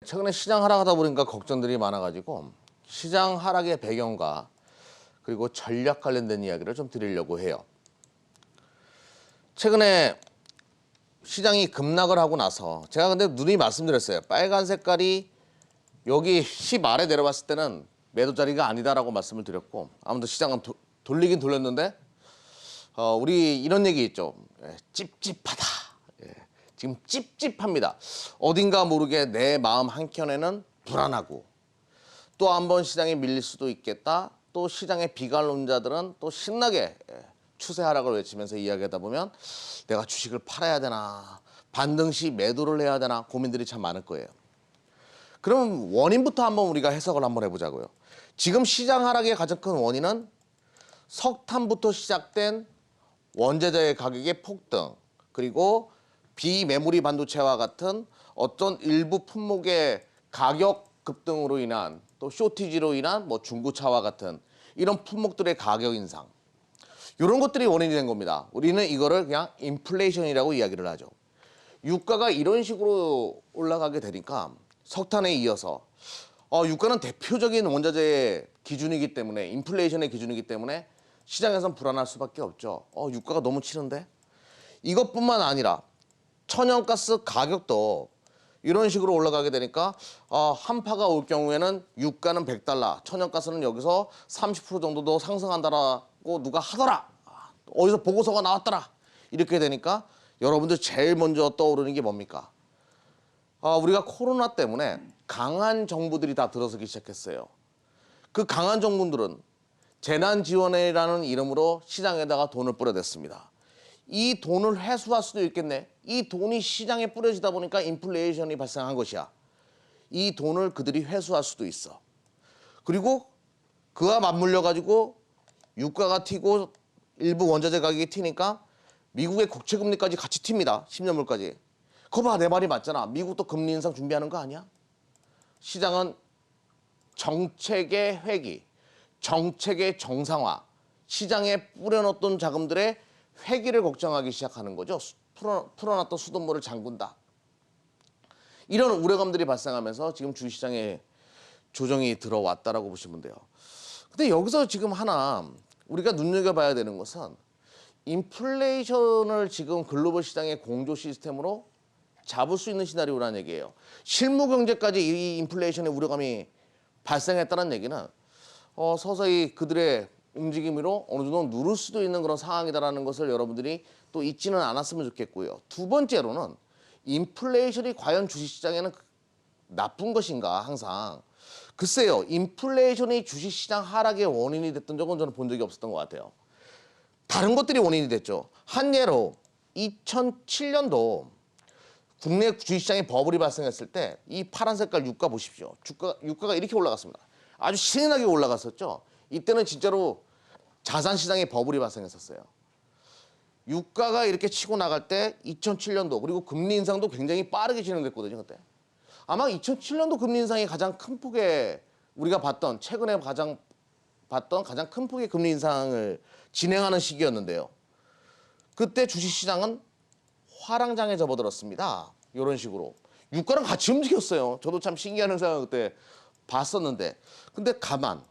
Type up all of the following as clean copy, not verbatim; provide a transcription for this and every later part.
최근에 시장 하락하다 보니까 걱정들이 많아가지고 시장 하락의 배경과 그리고 전략 관련된 이야기를 좀 드리려고 해요. 최근에 시장이 급락을 하고 나서 제가 근데 누누이 말씀드렸어요. 빨간 색깔이 여기 10 아래 내려봤을 때는 매도 자리가 아니다라고 말씀을 드렸고, 아무튼 시장은 돌리긴 돌렸는데 우리 이런 얘기 있죠. 찝찝하다. 지금 찝찝합니다. 어딘가 모르게 내 마음 한켠에는 불안하고, 또 한 번 시장에 밀릴 수도 있겠다. 또 시장의 비관론자들은 또 신나게 추세 하락을 외치면서 이야기하다 보면 내가 주식을 팔아야 되나, 반등 시 매도를 해야 되나 고민들이 참 많을 거예요. 그럼 원인부터 한번 우리가 해석을 한번 해보자고요. 지금 시장 하락의 가장 큰 원인은 석탄부터 시작된 원재료의 가격의 폭등, 그리고 비메모리 반도체와 같은 어떤 일부 품목의 가격 급등으로 인한, 또 쇼티지로 인한 중고차와 같은 이런 품목들의 가격 인상, 이런 것들이 원인이 된 겁니다. 우리는 이거를 그냥 인플레이션이라고 이야기를 하죠. 유가가 이런 식으로 올라가게 되니까 석탄에 이어서 유가는 대표적인 원자재의 기준이기 때문에, 인플레이션의 기준이기 때문에 시장에선 불안할 수밖에 없죠. 유가가 너무 치는데? 이것뿐만 아니라 천연가스 가격도 이런 식으로 올라가게 되니까 한파가 올 경우에는 유가는 $100, 천연가스는 여기서 30% 정도 상승한다라고 누가 하더라. 어디서 보고서가 나왔더라. 이렇게 되니까 여러분들 제일 먼저 떠오르는 게 뭡니까? 우리가 코로나 때문에 강한 정부들이 다 들어서기 시작했어요. 그 강한 정부들은 재난지원이라는 이름으로 시장에다가 돈을 뿌려댔습니다. 이 돈을 회수할 수도 있겠네. 이 돈이 시장에 뿌려지다 보니까 인플레이션이 발생한 것이야. 이 돈을 그들이 회수할 수도 있어. 그리고 그와 맞물려 가지고 유가가 튀고 일부 원자재 가격이 튀니까 미국의 국채금리까지 같이 튑니다. 10년물까지. 그거 봐, 내 말이 맞잖아. 미국도 금리 인상 준비하는 거 아니야? 시장은 정책의 회귀, 정책의 정상화, 시장에 뿌려놓던 자금들의 회귀를 걱정하기 시작하는 거죠. 풀어놨던 수돗물을 잠근다. 이런 우려감들이 발생하면서 지금 주식시장에 조정이 들어왔다라고 보시면 돼요. 근데 여기서 지금 하나 우리가 눈여겨봐야 되는 것은, 인플레이션을 지금 글로벌 시장의 공조 시스템으로 잡을 수 있는 시나리오라는 얘기예요. 실무 경제까지 이 인플레이션의 우려감이 발생했다는 얘기는 서서히 그들의 움직임으로 어느 정도 누를 수도 있는 그런 상황이다라는 것을 여러분들이 또 잊지는 않았으면 좋겠고요. 두 번째로는 인플레이션이 과연 주식시장에는 나쁜 것인가 항상. 글쎄요. 인플레이션이 주식시장 하락의 원인이 됐던 적은 저는 본 적이 없었던 것 같아요. 다른 것들이 원인이 됐죠. 한 예로 2007년도 국내 주식시장에 버블이 발생했을 때 이 파란 색깔 유가 보십시오. 유가가 이렇게 올라갔습니다. 아주 신나게 올라갔었죠. 이때는 진짜로 자산시장에 버블이 발생했었어요. 유가가 이렇게 치고 나갈 때 2007년도, 그리고 금리 인상도 굉장히 빠르게 진행됐거든요. 그때 아마 2007년도 금리 인상이 가장 큰 폭의, 우리가 봤던 최근에 가장 큰 폭의 금리 인상을 진행하는 시기였는데요. 그때 주식시장은 화랑장에 접어들었습니다. 이런 식으로 유가랑 같이 움직였어요. 저도 참 신기한 현상을 그때 봤었는데, 근데 가만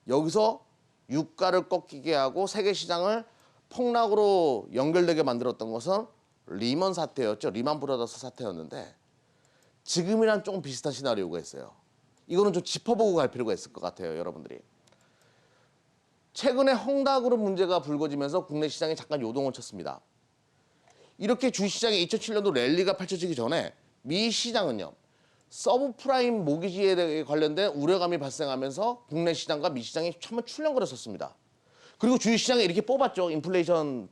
여기서 유가를 꺾이게 하고 세계 시장을 폭락으로 연결되게 만들었던 것은 리먼 사태였죠. 리먼 브라더스 사태였는데, 지금이랑 조금 비슷한 시나리오가 있어요. 이거는 좀 짚어보고 갈 필요가 있을 것 같아요. 여러분들이 최근에 헝다그룹 문제가 불거지면서 국내 시장에 잠깐 요동을 쳤습니다. 이렇게 주식시장에 2007년도 랠리가 펼쳐지기 전에 미 시장은요, 서브프라임 모기지에 대해 관련된 우려감이 발생하면서 국내 시장과 미 시장이 한번 출렁거렸었습니다. 그리고 주식시장에 이렇게 뽑았죠. 인플레이션,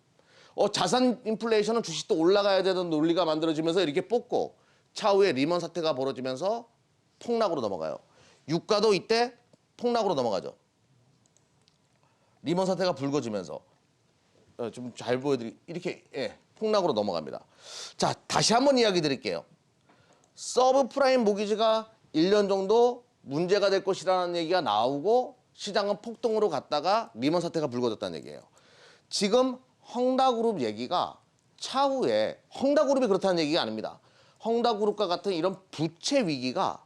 자산 인플레이션은 주식도 올라가야 되는 논리가 만들어지면서 이렇게 뽑고, 차후에 리먼 사태가 벌어지면서 폭락으로 넘어가요. 유가도 이때 폭락으로 넘어가죠. 리먼 사태가 불거지면서 좀 잘 보여드리, 이렇게 폭락으로 넘어갑니다. 자, 다시 한번 이야기 드릴게요. 서브프라임 모기지가 1년 정도 문제가 될 것이라는 얘기가 나오고 시장은 폭등으로 갔다가 리먼 사태가 불거졌다는 얘기예요. 지금 헝다그룹 얘기가 차후에, 헝다그룹이 그렇다는 얘기가 아닙니다. 헝다그룹과 같은 이런 부채 위기가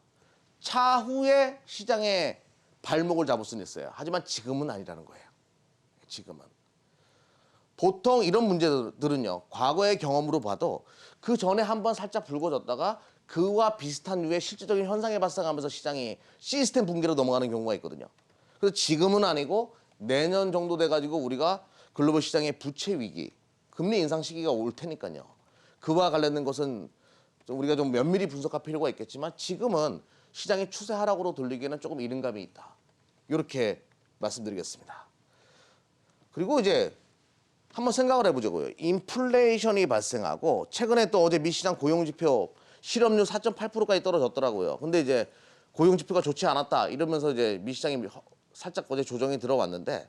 차후에 시장에 발목을 잡을 수는 있어요. 하지만 지금은 아니라는 거예요. 지금은. 보통 이런 문제들은요. 과거의 경험으로 봐도 그 전에 한번 살짝 불거졌다가 그와 비슷한 류의 실질적인 현상이 발생하면서 시장이 시스템 붕괴로 넘어가는 경우가 있거든요. 그래서 지금은 아니고 내년 정도 돼가지고 우리가 글로벌 시장의 부채 위기, 금리 인상 시기가 올 테니까요. 그와 관련된 것은 우리가 좀 면밀히 분석할 필요가 있겠지만 지금은 시장의 추세 하락으로 돌리기에는 조금 이른 감이 있다. 이렇게 말씀드리겠습니다. 그리고 이제 한번 생각을 해보자고요. 인플레이션이 발생하고 최근에 또 어제 미 시장 고용지표 실업률 4.8%까지 떨어졌더라고요. 근데 이제 고용지표가 좋지 않았다 이러면서 이제 미 시장이 살짝 어제 조정이 들어왔는데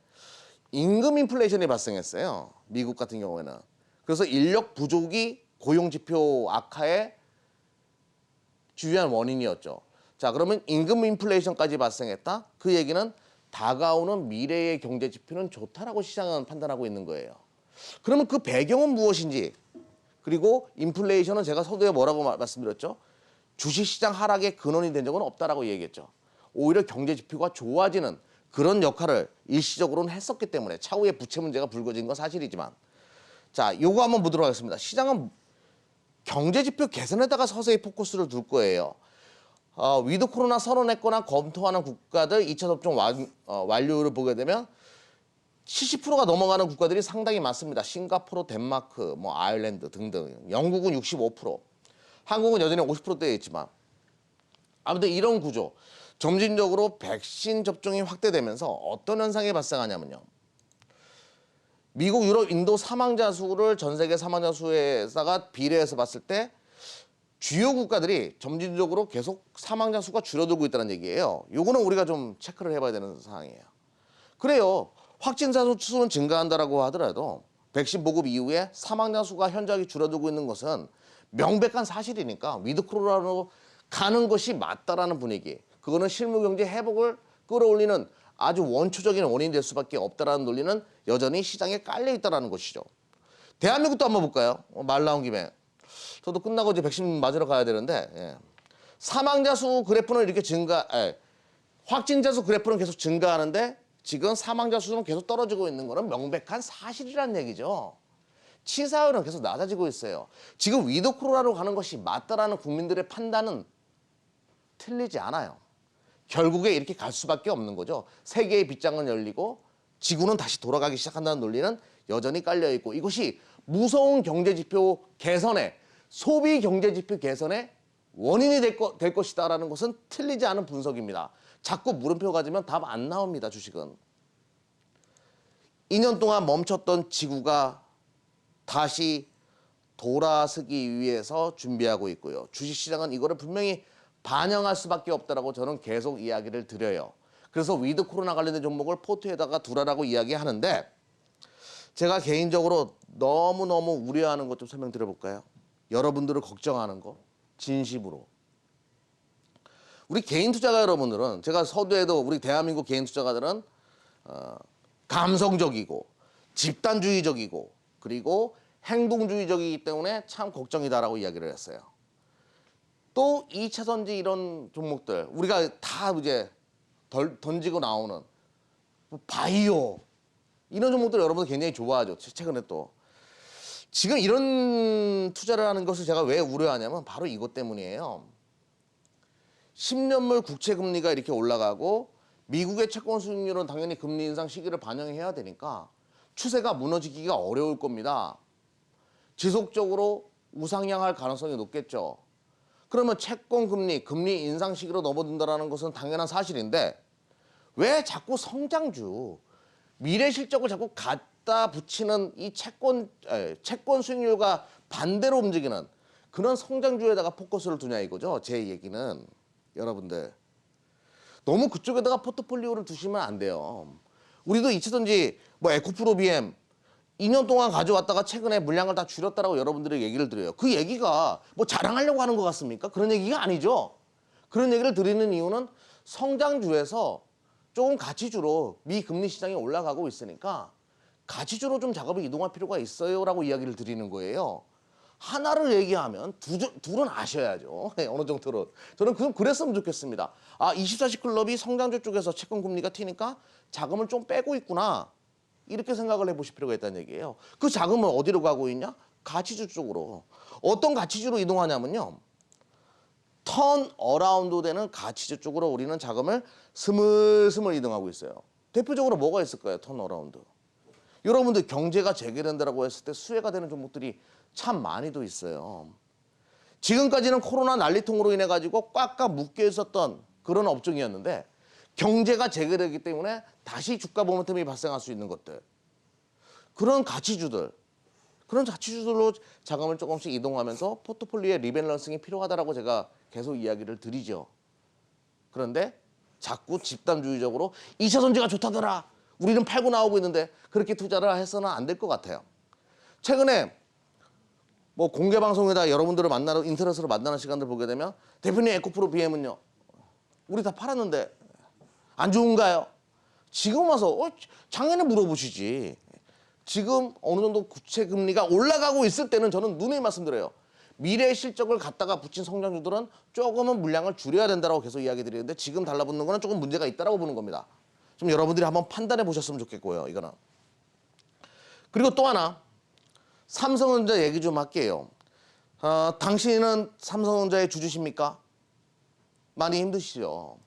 임금 인플레이션이 발생했어요. 미국 같은 경우에는. 그래서 인력 부족이 고용지표 악화의 주요한 원인이었죠. 자, 그러면 임금 인플레이션까지 발생했다? 그 얘기는 다가오는 미래의 경제 지표는 좋다라고 시장은 판단하고 있는 거예요. 그러면 그 배경은 무엇인지, 그리고 인플레이션은 제가 서두에 뭐라고 말씀드렸죠? 주식시장 하락의 근원이 된 적은 없다라고 얘기했죠. 오히려 경제 지표가 좋아지는 그런 역할을 일시적으로는 했었기 때문에 차후에 부채 문제가 불거진 건 사실이지만, 자, 요거 한번 보도록 하겠습니다. 시장은 경제 지표 개선에다가 서서히 포커스를 둘 거예요. 위드 코로나 선언했거나 검토하는 국가들 2차 접종 완료율을 보게 되면 70%가 넘어가는 국가들이 상당히 많습니다. 싱가포르, 덴마크, 뭐 아일랜드 등등. 영국은 65%, 한국은 여전히 50%대에 있지만 아무튼 이런 구조. 점진적으로 백신 접종이 확대되면서 어떤 현상이 발생하냐면요. 미국, 유럽, 인도 사망자 수를 전 세계 사망자 수에다가 비례해서 봤을 때 주요 국가들이 점진적으로 계속 사망자 수가 줄어들고 있다는 얘기예요. 요거는 우리가 좀 체크를 해봐야 되는 상황이에요. 그래요. 확진자 수는 증가한다라고 하더라도 백신 보급 이후에 사망자 수가 현저하게 줄어들고 있는 것은 명백한 사실이니까 위드 코로나로 가는 것이 맞다라는 분위기. 그거는 실무 경제 회복을 끌어올리는 아주 원초적인 원인이 될 수밖에 없다라는 논리는 여전히 시장에 깔려 있다라는 것이죠. 대한민국도 한번 볼까요? 말 나온 김에. 저도 끝나고 이제 백신 맞으러 가야 되는데, 예. 사망자 수 그래프는 이렇게 확진자 수 그래프는 계속 증가하는데 지금 사망자 수는 계속 떨어지고 있는 거는 명백한 사실이라는 얘기죠. 치사율은 계속 낮아지고 있어요. 지금 위드 코로나로 가는 것이 맞다라는 국민들의 판단은 틀리지 않아요. 결국에 이렇게 갈 수밖에 없는 거죠. 세계의 빗장은 열리고 지구는 다시 돌아가기 시작한다는 논리는 여전히 깔려 있고, 이것이 무서운 경제지표 개선에, 소비 경제지표 개선의 원인이 될 것이다라는 것은 틀리지 않은 분석입니다. 자꾸 물음표 가지면 답 안 나옵니다. 주식은. 2년 동안 멈췄던 지구가 다시 돌아서기 위해서 준비하고 있고요. 주식시장은 이거를 분명히 반영할 수밖에 없다라고 저는 계속 이야기를 드려요. 그래서 위드 코로나 관련된 종목을 포트에다가 두라라고 이야기하는데, 제가 개인적으로 너무너무 우려하는 것 좀 설명드려볼까요? 여러분들을 걱정하는 거 진심으로. 우리 개인 투자가 여러분들은, 제가 서두에도 우리 대한민국 개인 투자가들은 감성적이고 집단주의적이고 그리고 행동주의적이기 때문에 참 걱정이다라고 이야기를 했어요. 또 2차 전지 이런 종목들 우리가 다 이제 던지고 나오는 바이오 이런 종목들 여러분들 굉장히 좋아하죠. 최근에 또 지금 이런 투자를 하는 것을 제가 왜 우려하냐면 바로 이것 때문이에요. 10년물 국채 금리가 이렇게 올라가고 미국의 채권 수익률은 당연히 금리 인상 시기를 반영해야 되니까 추세가 무너지기가 어려울 겁니다. 지속적으로 우상향할 가능성이 높겠죠. 그러면 채권 금리 인상 시기로 넘어든다는 것은 당연한 사실인데 왜 자꾸 성장주, 미래 실적을 자꾸 갖다 붙이는 이 채권 수익률과 반대로 움직이는 그런 성장주에다가 포커스를 두냐 이거죠. 제 얘기는 여러분들 너무 그쪽에다가 포트폴리오를 두시면 안 돼요. 우리도 이치든지 뭐 에코프로 BM 2년 동안 가져왔다가 최근에 물량을 다 줄였다라고 여러분들의 얘기를 드려요. 그 얘기가 뭐 자랑하려고 하는 것 같습니까? 그런 얘기가 아니죠. 그런 얘기를 드리는 이유는 성장주에서 조금 가치주로 미금리 시장이 올라가고 있으니까 가치주로 좀 작업을 이동할 필요가 있어요라고 이야기를 드리는 거예요. 하나를 얘기하면 둘은 아셔야죠. 어느 정도로. 저는 그랬으면 좋겠습니다. 아, 24시 클럽이 성장주 쪽에서 채권 금리가 튀니까 자금을 좀 빼고 있구나. 이렇게 생각을 해보실 필요가 있다는 얘기예요. 그 자금은 어디로 가고 있냐? 가치주 쪽으로. 어떤 가치주로 이동하냐면요. 턴 어라운드 되는 가치주 쪽으로 우리는 자금을 스물스물 이동하고 있어요. 대표적으로 뭐가 있을까요? 턴 어라운드. 여러분들 경제가 재개된다라고 했을 때 수혜가 되는 종목들이 참 많이도 있어요. 지금까지는 코로나 난리통으로 인해 가지고 꽉꽉 묶여 있었던 그런 업종이었는데 경제가 재개되기 때문에 다시 주가 모멘텀이 발생할 수 있는 것들. 그런 가치주들로 자금을 조금씩 이동하면서 포트폴리오의 리밸런싱이 필요하다라고 제가 계속 이야기를 드리죠. 그런데 자꾸 집단주의적으로 2차 전지가 좋다더라. 우리는 팔고 나오고 있는데 그렇게 투자를 해서는 안 될 것 같아요. 최근에 뭐 공개 방송에다 여러분들을 만나러 인터넷으로 만나는 시간들 보게 되면 대표님 에코프로 BM은요. 우리 다 팔았는데 안 좋은가요? 지금 와서 작년에 물어보시지. 지금 어느 정도 국채 금리가 올라가고 있을 때는 저는 누누이 말씀드려요. 미래 실적을 갖다가 붙인 성장주들은 조금은 물량을 줄여야 된다고 계속 이야기 드리는데 지금 달라붙는 거는 조금 문제가 있다고 보는 겁니다. 좀 여러분들이 한번 판단해 보셨으면 좋겠고요. 이거는. 그리고 또 하나 삼성전자 얘기 좀 할게요. 당신은 삼성전자의 주주십니까? 많이 힘드시죠.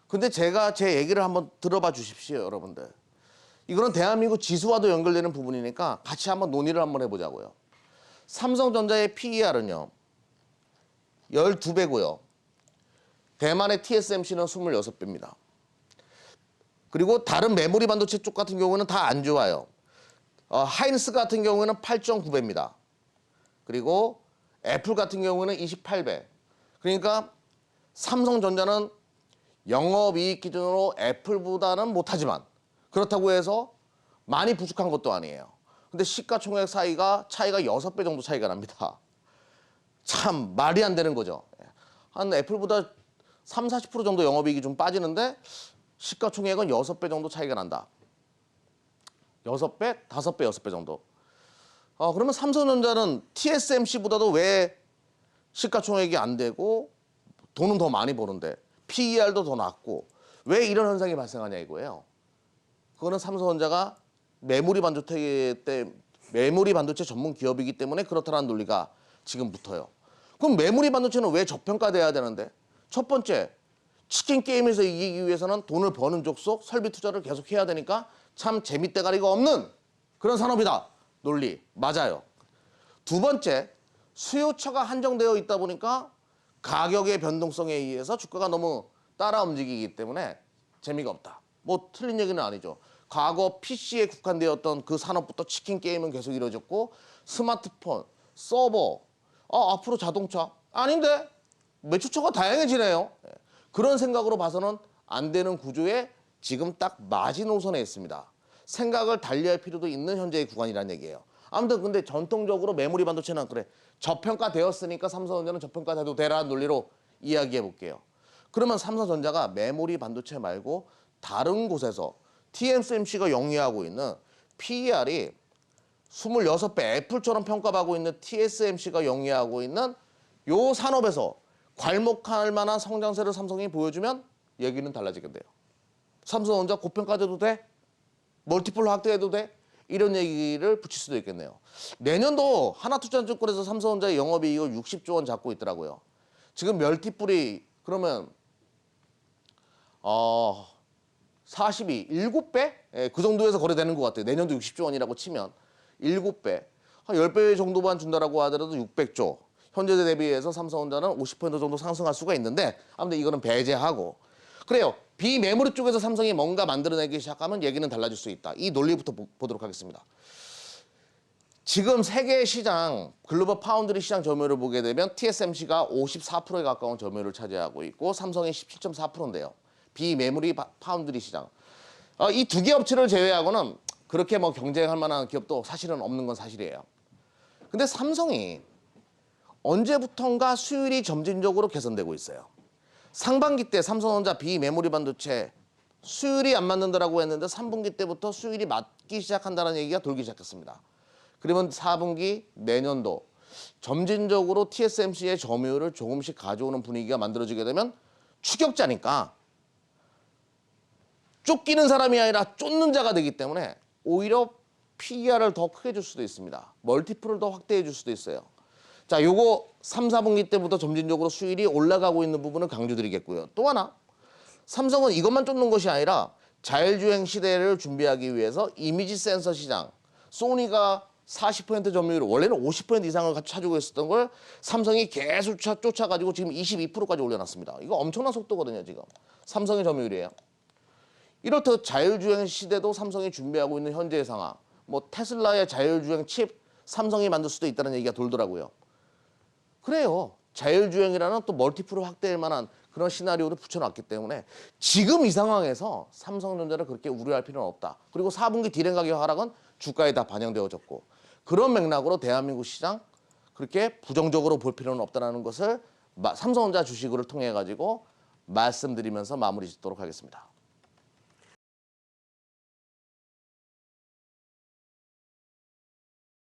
근데 제가 제 얘기를 한번 들어봐 주십시오, 여러분들. 이거는 대한민국 지수와도 연결되는 부분이니까 같이 한번 논의를 한번 해보자고요. 삼성전자의 PER은요. 12배고요. 대만의 TSMC는 26배입니다. 그리고 다른 메모리 반도체 쪽 같은 경우는 다 안 좋아요. 하이닉스 같은 경우에는 8.9배입니다. 그리고 애플 같은 경우에는 28배. 그러니까 삼성전자는 영업이익 기준으로 애플보다는 못하지만 그렇다고 해서 많이 부족한 것도 아니에요. 근데 시가총액 차이가 6배 정도 차이가 납니다. 참 말이 안 되는 거죠. 한 애플보다 3, 40% 정도 영업이익이 좀 빠지는데 시가총액은 6배 정도 차이가 난다. 6배, 5배, 6배 정도. 그러면 삼성전자는 TSMC보다도 왜 시가총액이 안 되고 돈은 더 많이 버는데 PER도 더 낮고 왜 이런 현상이 발생하냐 이거예요. 그거는 삼성전자가 메모리 반도체 전문 기업이기 때문에 그렇다는 논리가 지금 붙어요. 그럼 메모리 반도체는 왜 저평가돼야 되는데? 첫 번째, 치킨 게임에서 이기기 위해서는 돈을 버는 족속 설비 투자를 계속 해야 되니까 참 재밌대가리가 없는 그런 산업이다. 논리 맞아요. 두 번째, 수요처가 한정되어 있다 보니까 가격의 변동성에 의해서 주가가 너무 따라 움직이기 때문에 재미가 없다. 뭐 틀린 얘기는 아니죠. 과거 PC에 국한되었던 그 산업부터 치킨 게임은 계속 이루어졌고 스마트폰, 서버, 앞으로 자동차 아닌데 매출처가 다양해지네요. 그런 생각으로 봐서는 안 되는 구조에 지금 딱 마지노선에 있습니다. 생각을 달리할 필요도 있는 현재의 구간이라는 얘기예요. 아무튼 근데 전통적으로 메모리 반도체는 그래. 저평가되었으니까 삼성전자는 저평가돼도 되라는 논리로 이야기해 볼게요. 그러면 삼성전자가 메모리 반도체 말고 다른 곳에서 TSMC가 영위하고 있는 PER이 26배 애플처럼 평가받고 있는 TSMC가 영위하고 있는 요 산업에서 괄목할 만한 성장세를 삼성이 보여주면 얘기는 달라지겠네요. 삼성전자 고평가돼도 돼? 멀티플로 확대해도 돼? 이런 얘기를 붙일 수도 있겠네요. 내년도 하나투자증권에서 삼성전자의 영업이익을 60조 원 잡고 있더라고요. 지금 멀티플이 그러면 42, 7배? 예, 그 정도에서 거래되는 것 같아요. 내년도 60조 원이라고 치면 7배. 한 10배 정도만 준다라고 하더라도 600조. 현재 대비해서 삼성전자는 50% 정도 상승할 수가 있는데 아무튼 이거는 배제하고 그래요. 비메모리 쪽에서 삼성이 뭔가 만들어내기 시작하면 얘기는 달라질 수 있다. 이 논리부터 보도록 하겠습니다. 지금 세계 시장 글로벌 파운드리 시장 점유율을 보게 되면 TSMC가 54%에 가까운 점유율을 차지하고 있고 삼성이 17.4%인데요. 비메모리 파운드리 시장. 이 두 개 업체를 제외하고는 그렇게 뭐 경쟁할 만한 기업도 사실은 없는 건 사실이에요. 근데 삼성이 언제부턴가 수율이 점진적으로 개선되고 있어요. 상반기 때 삼성전자 비메모리 반도체 수율이 안 맞는다라고 했는데 3분기 때부터 수율이 맞기 시작한다는 얘기가 돌기 시작했습니다. 그러면 4분기 내년도 점진적으로 TSMC의 점유율을 조금씩 가져오는 분위기가 만들어지게 되면 추격자니까 쫓기는 사람이 아니라 쫓는 자가 되기 때문에 오히려 PER을 더 크게 줄 수도 있습니다. 멀티플을 더 확대해 줄 수도 있어요. 자, 요거 3, 4분기 때부터 점진적으로 수율이 올라가고 있는 부분을 강조드리겠고요. 또 하나, 삼성은 이것만 쫓는 것이 아니라 자율주행 시대를 준비하기 위해서 이미지 센서 시장, 소니가 40% 점유율, 원래는 50% 이상을 차지하고 있었던 걸 삼성이 계속 쫓아가지고 지금 22%까지 올려놨습니다. 이거 엄청난 속도거든요, 지금. 삼성의 점유율이에요. 이렇듯 자율주행 시대도 삼성이 준비하고 있는 현재의 상황. 뭐 테슬라의 자율주행 칩 삼성이 만들 수도 있다는 얘기가 돌더라고요. 그래요. 자율주행이라는 또 멀티플을 확대할 만한 그런 시나리오를 붙여놨기 때문에 지금 이 상황에서 삼성전자를 그렇게 우려할 필요는 없다. 그리고 4분기 디램 가격 하락은 주가에 다 반영되어졌고 그런 맥락으로 대한민국 시장 그렇게 부정적으로 볼 필요는 없다는 것을 삼성전자 주식을 통해 가지고 말씀드리면서 마무리 짓도록 하겠습니다.